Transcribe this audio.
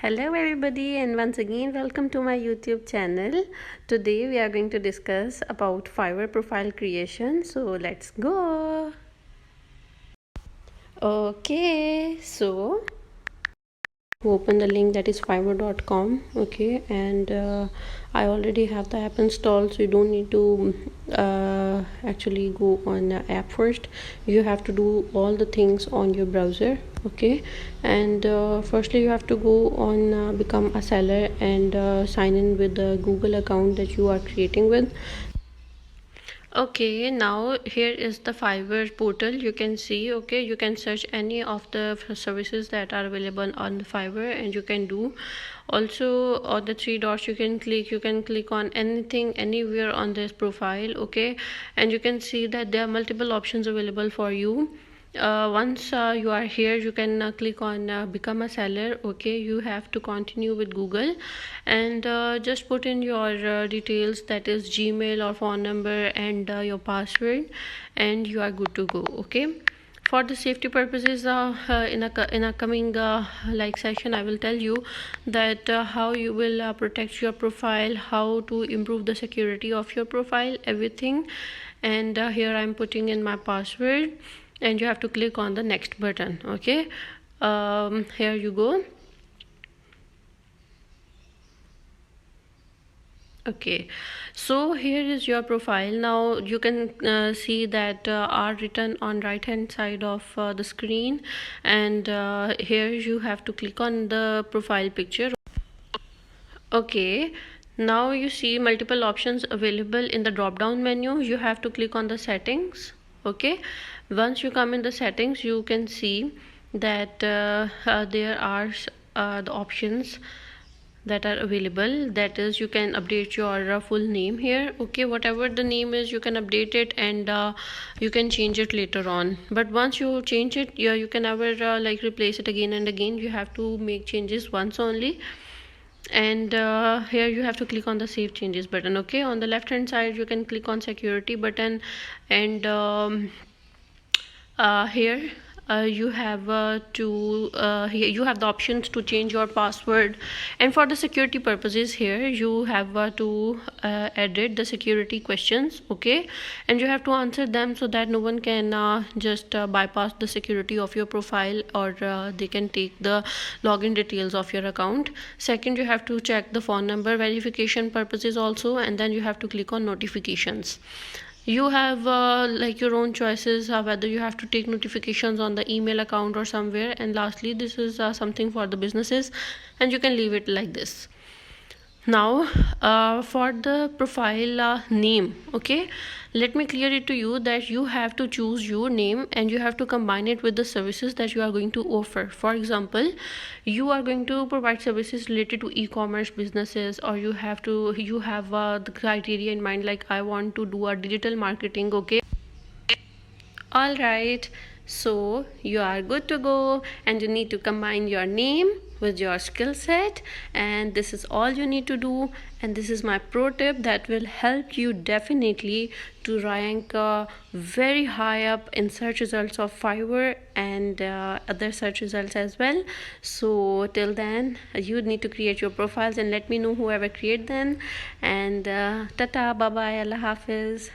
Hello everybody, and once again welcome to my YouTube channel. Today we are going to discuss about Fiverr profile creation. So let's go. Okay, so open the link, that is fiverr.com. okay, and I already have the app installed, so you don't need to actually go on the app first. You have to do all the things on your browser. Okay, and firstly you have to go on become a seller and sign in with the Google account that you are creating with. Okay, now here is the Fiverr portal. You can see, okay, you can search any of the services that are available on the Fiverr, and you can do also on the three dots you can click on anything anywhere on this profile. Okay, and you can see that there are multiple options available for you. Once you are here, you can click on become a seller. Okay, you have to continue with Google, and just put in your details, that is Gmail or phone number, and your password, and you are good to go. Okay, for the safety purposes, in a coming like session I will tell you that how you will protect your profile, how to improve the security of your profile, everything. And here I'm putting in my password, and you have to click on the next button. Okay, here you go. Okay, so here is your profile. Now you can see that are written on right hand side of the screen, and here you have to click on the profile picture. Okay, now you see multiple options available in the drop down menu. You have to click on the settings. Okay, once you come in the settings, you can see that there are the options that are available. That is, you can update your full name here. Okay, whatever the name is, you can update it, and you can change it later on. But once you change it, yeah, you can never like replace it again and again. You have to make changes once only. And here you have to click on the save changes button. Okay, on the left hand side you can click on security button, and here you have here you have the options to change your password. And for the security purposes, here you have to edit the security questions. Okay, and you have to answer them so that no one can just bypass the security of your profile, or they can take the login details of your account. Second, you have to check the phone number verification purposes also, and then you have to click on notifications. You have like your own choices whether you have to take notifications on the email account or somewhere. And lastly, this is something for the businesses, and you can leave it like this. Now for the profile name, okay, let me clear it to you that you have to choose your name, and you have to combine it with the services that you are going to offer. For example, you are going to provide services related to e-commerce businesses, or you have the criteria in mind, like I want to do a digital marketing. Okay, all right, so you are good to go, and you need to combine your name with your skill set, and this is all you need to do. And this is my pro tip that will help you definitely to rank very high up in search results of Fiverr and other search results as well. So till then, you need to create your profiles, and let me know whoever create them. And tata, bye bye, Allah hafiz.